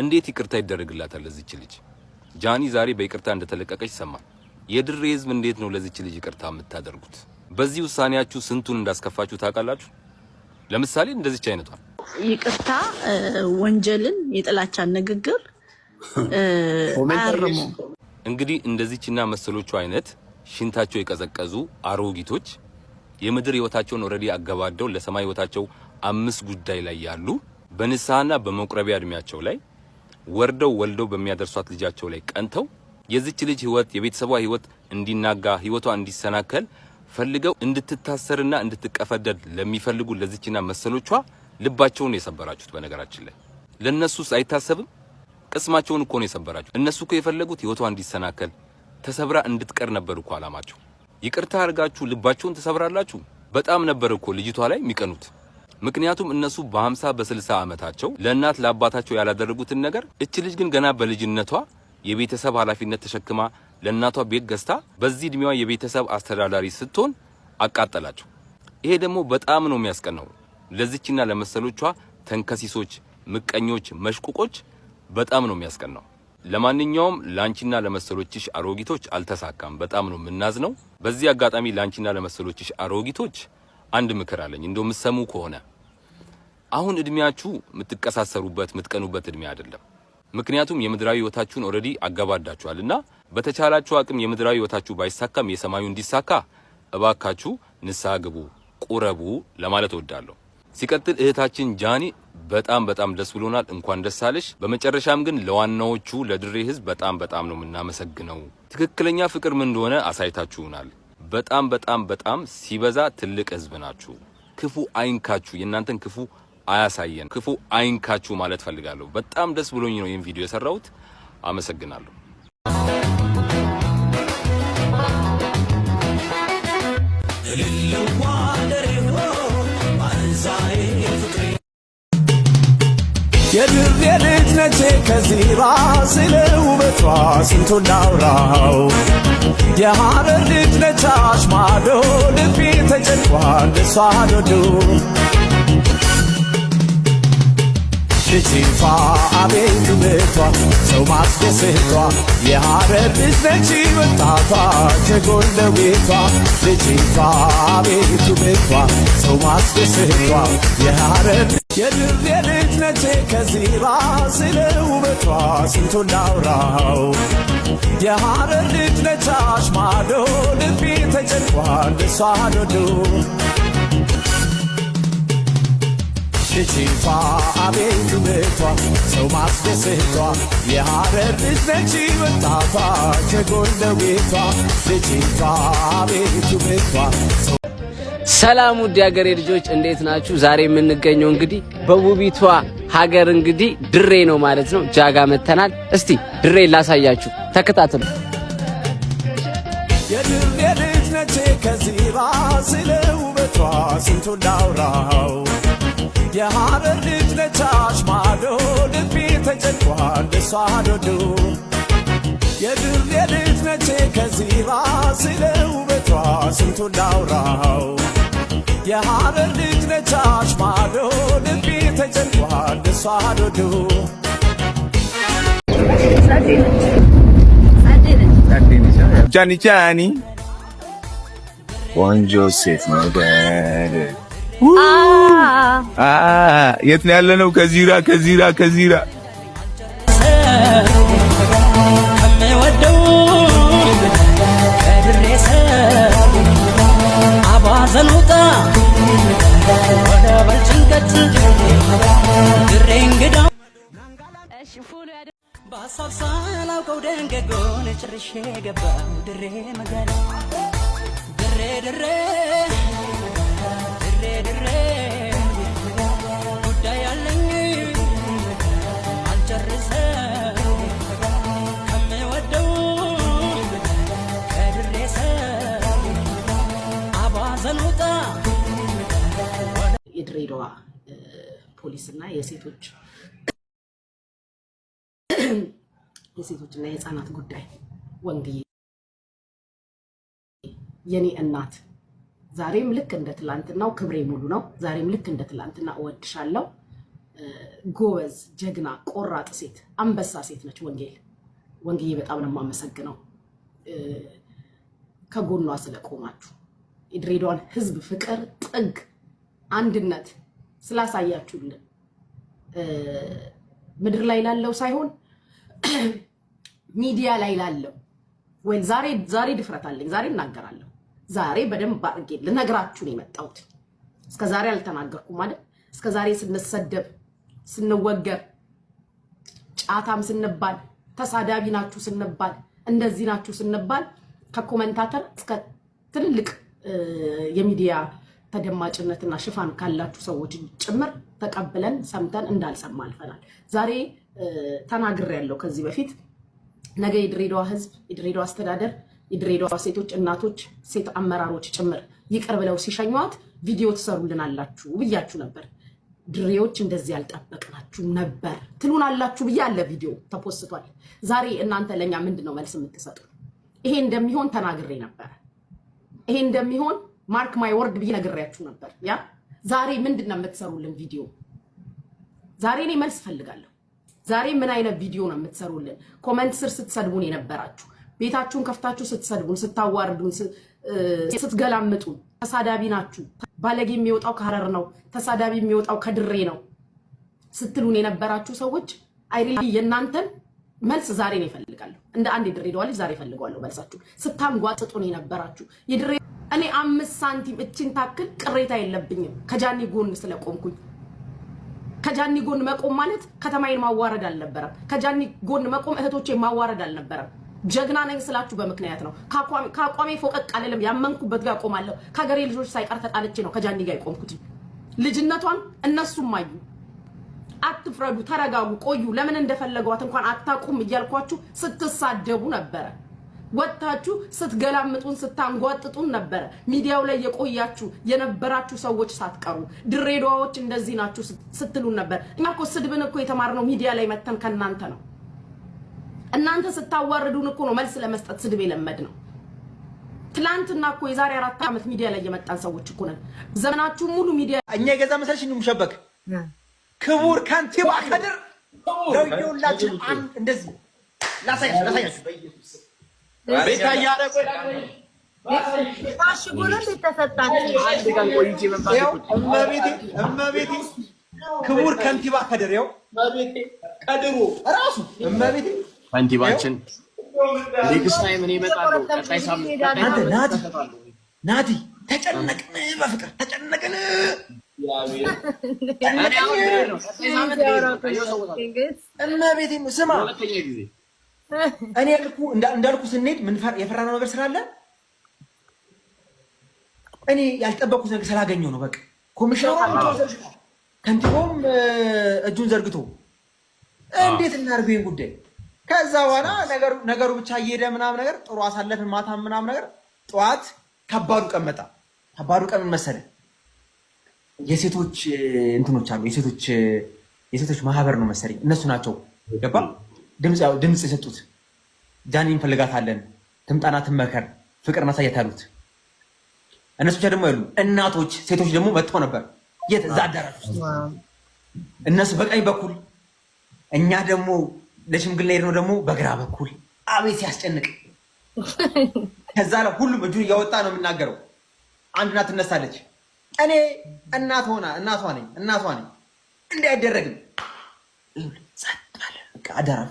እንዴት ይቅርታ ይደረግላታል ለዚች ልጅ? ጃኒ ዛሬ በይቅርታ እንደተለቀቀች ሰማን። የድሬ ህዝብ እንዴት ነው ለዚች ልጅ ይቅርታ የምታደርጉት? በዚህ ውሳኔያችሁ ስንቱን እንዳስከፋችሁ ታውቃላችሁ? ለምሳሌ እንደዚች አይነቷ ይቅርታ ወንጀልን የጥላቻ ንግግር አርሙ። እንግዲህ እንደዚችና መሰሎቹ አይነት ሽንታቸው የቀዘቀዙ አሮጊቶች የምድር ህይወታቸውን ኦሬዲ አገባደው ለሰማይ ህይወታቸው 5 ጉዳይ ላይ ያሉ በንስሐና በመቁረቢያ እድሜያቸው ላይ ወርደው ወልደው በሚያደርሷት ልጃቸው ላይ ቀንተው የዚች ልጅ ህይወት የቤተሰቧ ህይወት እንዲናጋ ህይወቷ እንዲሰናከል ፈልገው እንድትታሰርና እንድትቀፈደድ ለሚፈልጉ ለዚችና መሰሎቿ ልባቸውን የሰበራችሁት። በነገራችን ላይ ለነሱስ አይታሰብም? ቅስማቸውን እኮ ነው የሰበራችሁት። እነሱ እኮ የፈለጉት ህይወቷ እንዲሰናከል ተሰብራ እንድትቀር ነበር እኮ አላማቸው። ይቅርታ አርጋችሁ ልባቸውን ተሰብራላችሁ። በጣም ነበር እኮ ልጅቷ ላይ የሚቀኑት። ምክንያቱም እነሱ በ50 በ60 ዓመታቸው ለእናት ለአባታቸው ያላደረጉትን ነገር እቺ ልጅ ግን ገና በልጅነቷ የቤተሰብ ኃላፊነት ተሸክማ ለእናቷ ቤት ገዝታ በዚህ እድሜዋ የቤተሰብ አስተዳዳሪ ስትሆን አቃጠላቸው። ይሄ ደግሞ በጣም ነው የሚያስቀናው። ለዚችና ለመሰሎቿ ተንከሲሶች፣ ምቀኞች፣ መሽቁቆች በጣም ነው የሚያስቀናው። ለማንኛውም ላንቺና ለመሰሎችሽ አሮጊቶች አልተሳካም። በጣም ነው የምናዝነው። በዚህ አጋጣሚ ላንቺና ለመሰሎችሽ አሮጊቶች አንድ ምክር አለኝ። እንደው ምሰሙ ከሆነ አሁን እድሜያችሁ የምትቀሳሰሩበት የምትቀኑበት እድሜ አይደለም። ምክንያቱም የምድራዊ ህይወታችሁን ኦሬዲ አጋባዳችኋልና በተቻላችሁ አቅም የምድራዊ ህይወታችሁ ባይሳካም የሰማዩ እንዲሳካ እባካችሁ ንስሐ ግቡ፣ ቁረቡ ለማለት እወዳለሁ። ሲቀጥል እህታችን ጃኒ በጣም ደስ ብሎናል። እንኳን ደስ አለሽ። በመጨረሻም ግን ለዋናዎቹ ለድሬ ህዝብ በጣም ነው የምናመሰግነው። ትክክለኛ ፍቅር ምን እንደሆነ አሳይታችሁናል። በጣም ሲበዛ ትልቅ ህዝብ ናችሁ። ክፉ አይንካችሁ፣ የእናንተን ክፉ አያሳየን፣ ክፉ አይንካችሁ ማለት ፈልጋለሁ። በጣም ደስ ብሎኝ ነው ይሄን ቪዲዮ የሰራሁት። አመሰግናለሁ። የድሬ ልጅ ነቼ ከዚራ ስለ ውበቷ ስንቱን ላውራው። የሐረር ልጅ ነች አሽማዶ ልቤ ተጨንቋል እሷ ዶዶ። ልጅቷ አቤት ውበቷ ሰው ማስደሰቷ። የሐረር ልጅ ነች ወጣቷ ጀጎል ለቤቷ። ልጅቷ አቤት ውበቷ ሰው ማስደሰቷ። የሐረር የድሬ ልጅ ነቼ ከዚራ ስለ ውበቷ ስንቱን ላውራው። የሐረር ልጅ ነች አሽማዶ ልቤ ተጨንቋል እሷ ዶዶ። ልጅቷ አቤት ውበቷ ሰው ማስደሰቷ። የሐረር ልጅ ነች ወጣቷ ጀጎል ለቤቷ። ልጅቷ አቤት ውበቷ። ሰላም ውድ የሀገሬ ልጆች እንዴት ናችሁ? ዛሬ የምንገኘው እንግዲህ በውቢቷ ሀገር እንግዲህ ድሬ ነው ማለት ነው። ጃጋ መተናል። እስቲ ድሬ ላሳያችሁ፣ ተከታተሉ። የድሬ ልጅ ነች ከዚራ ስለ ውበቷ ስንቱን ላውራው። የሐረር ልጅ ነች አሽማዶ ልቤ ተጨንቋል እሷ ዶዶ። የድሬ ልጅ ነች ከዚራ ስለ ውበቷ ስንቱን ላውራው። የሐረር ልጅ ነች አሽማዶ ልቤ ተጨንቋል እሷ ዶዶ። ጃኒ ቆንጆ ሴት ነገር የት ነው ያለነው? ከዚራ ከመወደው ከድሬሰ አባዘኑታ ወደ በልጭንቀት ድሬ እንግዳ እሺ ፉሉ ያደ በሐሳብ ሳላውቀው ደንገጎን ጭርሼ ገባው ድሬ መጋለ ድሬ ጉዳይ ያለኝ አልጨርሰው ከምወደው ከድሬሰ አባዘኑታ። የድሬዳዋ ፖሊስና የሴቶችና የህፃናት ጉዳይ ወንግዬ የኔ እናት ዛሬም ልክ እንደ ትላንትናው ክብሬ ሙሉ ነው። ዛሬም ልክ እንደ ትላንትና እወድሻለሁ። ጎበዝ፣ ጀግና፣ ቆራጥ ሴት፣ አንበሳ ሴት ነች ወንጌል በጣም ነው የማመሰግነው ከጎኗ ስለቆማችሁ የድሬዳዋን ህዝብ ፍቅር ጥግ አንድነት ስላሳያችሁልን ምድር ላይ ላለው ሳይሆን ሚዲያ ላይ ላለው ወይ ዛሬ ድፍረት አለኝ ዛሬ እናገራለሁ ዛሬ በደንብ አድርጌ ልነግራችሁ ነው የመጣሁት እስከ ዛሬ አልተናገርኩም ማለት እስከ ዛሬ ስንሰደብ ስንወገር ጫታም ስንባል ተሳዳቢ ናችሁ ስንባል እንደዚህ ናችሁ ስንባል ከኮሜንታተር እስከ ትልልቅ የሚዲያ ተደማጭነትና ሽፋን ካላችሁ ሰዎች ጭምር ተቀብለን ሰምተን እንዳልሰማ አልፈናል ዛሬ ተናግሬያለሁ ከዚህ በፊት ነገ የድሬዳዋ ህዝብ የድሬዳዋ አስተዳደር የድሬዳዋ ሴቶች እናቶች ሴት አመራሮች ጭምር ይቅር ብለው ሲሸኙት ቪዲዮ ተሰሩልናላችሁ ብያችሁ ነበር ድሬዎች እንደዚህ ያልጠበቅናችሁ ነበር ትሉናላችሁ ብያለ ቪዲዮ ተፖስቷል ዛሬ እናንተ ለኛ ምንድነው መልስ የምትሰጡ ይሄ እንደሚሆን ተናግሬ ነበር ይሄ እንደሚሆን ማርክ ማይ ወርድ ብዬ ነግሬያችሁ ነበር ያ ዛሬ ምንድነው የምትሰሩልን ቪዲዮ ዛሬ እኔ መልስ ፈልጋለሁ ዛሬ ምን አይነት ቪዲዮ ነው የምትሰሩልን ኮሜንት ስር ስትሰድቡን የነበራችሁ ቤታችሁን ከፍታችሁ ስትሰድቡን ስታዋርዱን ስትገላምጡን ተሳዳቢ ናችሁ ባለጌ የሚወጣው ከሐረር ነው ተሳዳቢ የሚወጣው ከድሬ ነው ስትሉን የነበራችሁ ሰዎች አይሪሊ የናንተን መልስ ዛሬ ነው ይፈልጋለሁ እንደ አንድ የድሬዳዋ ልጅ ዛሬ ፈልጋለሁ መልሳችሁ ስታንጓጥጡን የነበራችሁ የድሬ እኔ 5 ሳንቲም እቺን ታክል ቅሬታ የለብኝም ከጃኒ ጎን ስለቆምኩኝ ከጃኒ ጎን መቆም ማለት ከተማዬን ማዋረድ አልነበረም ከጃኒ ጎን መቆም እህቶቼ ማዋረድ አልነበረም ጀግና ነኝ ስላችሁ በምክንያት ነው ከአቋሜ ፎቀቅ አለለም ያመንኩበት ጋር ቆማለሁ ከገሬ ልጆች ሳይቀር ተጣልቼ ነው ከጃኒ ጋር ቆምኩት ልጅነቷን እነሱም ማዩ አትፍረዱ ተረጋጉ ቆዩ ለምን እንደፈለጓት እንኳን አታቁም እያልኳችሁ ስትሳደቡ ነበር ወጣችሁ ስትገላምጡን ስታንጓጥጡን ነበር ሚዲያው ላይ የቆያችሁ የነበራችሁ ሰዎች ሳትቀሩ ድሬዳዋዎች እንደዚህ ናችሁ ስትሉን ነበር እኛ እኮ ስድብን እኮ የተማርነው ሚዲያ ላይ መተን ከናንተ ነው እናንተ ስታዋርዱን እኮ ነው መልስ ለመስጠት ስድብ የለመድነው ትላንትና እኮ የዛሬ 4 ዓመት ሚዲያ ላይ የመጣን ሰዎች እኮ ነን ዘመናችሁ ሙሉ ሚዲያ እኛ የገዛ መሰልሽ ሙሸበክ ክቡር ካንቲባ ከድር ደውላችሁ እንደዚህ ላሳያችሁ በኢየሱስ ቤታ ያረቆ ታሽ ጎረን ተፈታችሁ አንድ ቀን ቆይቼ መጣሁ እመቤቴ ክቡር ካንቲባ ከድር ያው እመቤቴ ቀድሩ ራሱ እመቤቴ ካንቲባችን ኔክስት ታይም እኔ እመጣለሁ ቀጣይ ሳምንት አንተ ናቲ ተጨነቅን በፍቅር ተጨነቅን እመቤቴ ስማ እኔ እንዳልኩ ስንሄድ ምን የፈራነው ነገር ስላለ እኔ ያልጠበቅኩት ነገር ስላገኘው ነው በቃ ኮሚሽነሩ ከንቲባውም እጁን ዘርግቶ እንዴት እናድርገው ይሄን ጉዳይ ከዛ በኋላ ነገሩ ብቻ እየሄደ ምናምን ነገር ጥሩ አሳለፍን ማታ ምናምን ነገር ጠዋት ከባዱ ቀን መጣ ከባዱ ቀን ምን መሰለህ የሴቶች እንትኖች አሉ የሴቶች ማህበር ነው መሰለኝ እነሱ ናቸው ገባ ድምጽ የሰጡት ጃኒን እንፈልጋታለን ትምጣና ትመከር ፍቅር ማሳየት አሉት እነሱ ብቻ ደግሞ ያሉ እናቶች ሴቶች ደግሞ መጥተው ነበር የት እዛ አዳራሽ ውስጥ እነሱ በቀኝ በኩል እኛ ደግሞ ለሽምግልና ሄድነው ደግሞ በግራ በኩል አቤት ሲያስጨንቅ ከዛ ላይ ሁሉም እጁን እያወጣ ነው የምናገረው አንድ እናት ትነሳለች እኔ እናቷ ነኝ እንዴ አይደረግም አዳራ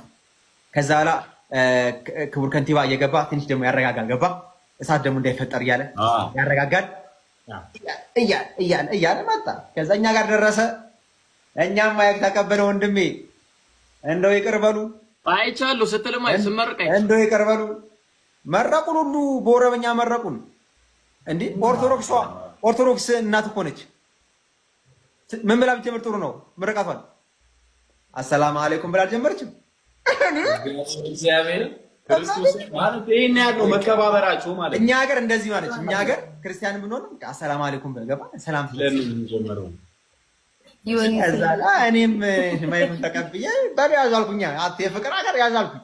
ከዛ በኋላ ክቡር ከንቲባ እየገባ ትንሽ ደግሞ ያረጋጋል ገባ እሳት ደግሞ እንዳይፈጠር እያለ ያረጋጋል እያለ መጣ ከዛ እኛ ጋር ደረሰ እኛም ማየት ተቀበለ ወንድሜ እንደው ይቅር በሉ አይቻለሁ ስትልም ስመርቀኝ እንደው ይቅር በሉ መረቁን ሁሉ በኦሮምኛ መረቁን እንዴ ኦርቶዶክስ እናት እኮ ነች ምን ብላ ብትጀምር ጥሩ ነው ምርቃቷን አሰላሙ አለይኩም ብላ አልጀመረችም እግዚአብሔር ክርስቶስ ማለት ይሄን ያለው መከባበራቸው ማለት እኛ ሀገር እንደዚህ ማለት እኛ ሀገር ክርስቲያን ብንሆን አሰላሙ አለይኩም በገባ ሰላም ለምን ጀመረው ያዛላ እኔም ማይኩን ተቀብዬ ባሪ ያዛልኩኛ የፍቅር ሀገር ያዛልኩኝ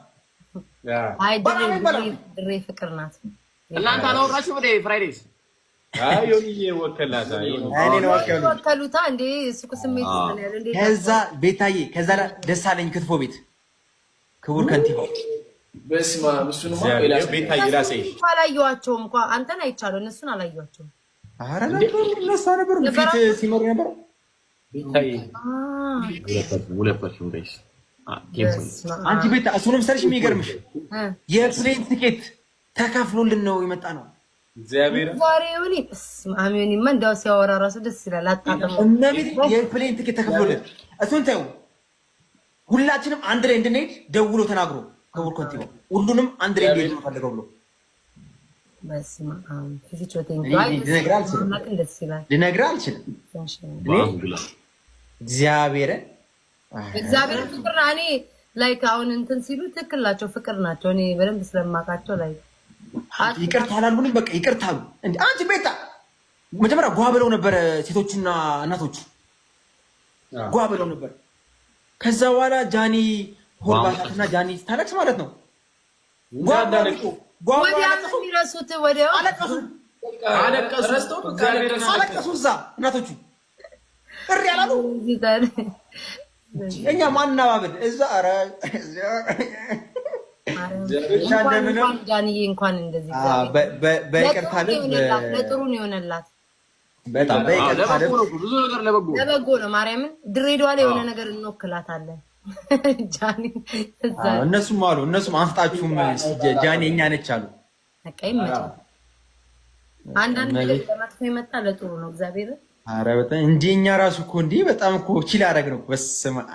አይ ድሬ ፍቅር ናት እናንተ አላወራችሁ ወደ ፍራይዴስ ወከሉታ እንዴ ሱቅ ስሜት ይዘናል እንዴ ከዛ ቤታዬ ከዛ ደሳለኝ ክትፎ ቤት ክቡር ከንቲባው በስማ እሱንማ ቤታዬ ራሴ አላየኋቸውም እንኳን አንተን አይቻለሁ እነሱን አላየኋቸውም። ኧረ እነሱ ነበር ፊት ሲመሩ ነበር ቤታዬ ሁለታችሁም ጋይስ አንቺ ቤታ እሱንም ሰርሽ የሚገርምሽ የፕሌን ቲኬት ተከፍሎልን ነው የመጣ ነው። እግዚአብሔር ዛሬውኒ አሜን መንዳው ሲያወራ ራሱ ደስ ይላል። አጣጣም እነቤት የፕሌን ቲኬት ተከፍሎልን እሱን ታዩ ሁላችንም አንድ ላይ እንድንሄድ ደውሎ ተናግሮ ክቡር ከንቲባው ሁሉንም አንድ ላይ እንድንሄድ ነው ፈልገው ብሎ በስማ ፊዚቾቴን ልነግርህ አልችልም። እግዚአብሔር ፍቅር እኔ ላይክ አሁን እንትን ሲሉ ትክክል ናቸው፣ ፍቅር ናቸው። እኔ በደንብ ስለማውቃቸው ላይ ይቅርታ አላልኩንም። በቃ ይቅርታ አሉ እንዴ አንቺ ቤታ መጀመሪያ ጓ ብለው ነበር ሴቶችና እናቶች ጓ ብለው ነበር። ከዛ በኋላ ጃኒ ሆርባታና ጃኒ ታለቅስ ማለት ነው የሚረሱት ወዲያው አለቀሱ እዛ እናቶቹ እሪ ያላሉ እኛ ማናባብል እዛ ኧረ ጃንዬ እንኳን እንደዚህ በይቅርታ ለጥሩ ነው የሆነላት። በጣም በይቅርታ ብዙ ነገር ለበጎ ነው። ማርያምን ድሬዳዋ ላይ የሆነ ነገር እንወክላታለን። ጃኒ እነሱም አሉ እነሱም አንፍጣችሁም ጃኒ እኛ ነች አሉ። በቃ ይመጣል አንዳንድ ነገር ለማጥፋት የመጣ ለጥሩ ነው። እግዚአብሔር ኧረ በጣም እንጂ እኛ ራሱ እኮ እንዲህ በጣም እኮ ቺል አደረግነው። በስመ አብ